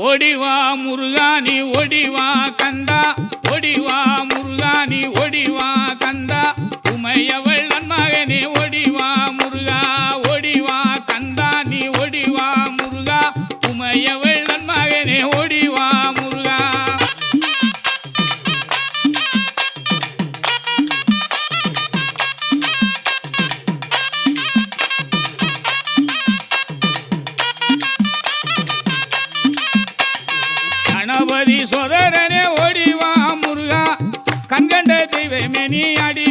ஓடிவா முருகானி ஓடிவா கந்தா ஓடிவா முருகானி ஓடிவா கந்தா உமையவள் நன்மகனே ஓடிவா முருகா ஓடிவா கந்தா நீ ஓடிவா முருகா உமையவள் நன்மகனே ஓடிவா முருகா கணபதி சோதரனே ஓடிவா முருகா கண்கண்ட தெய்வமே நீ அடி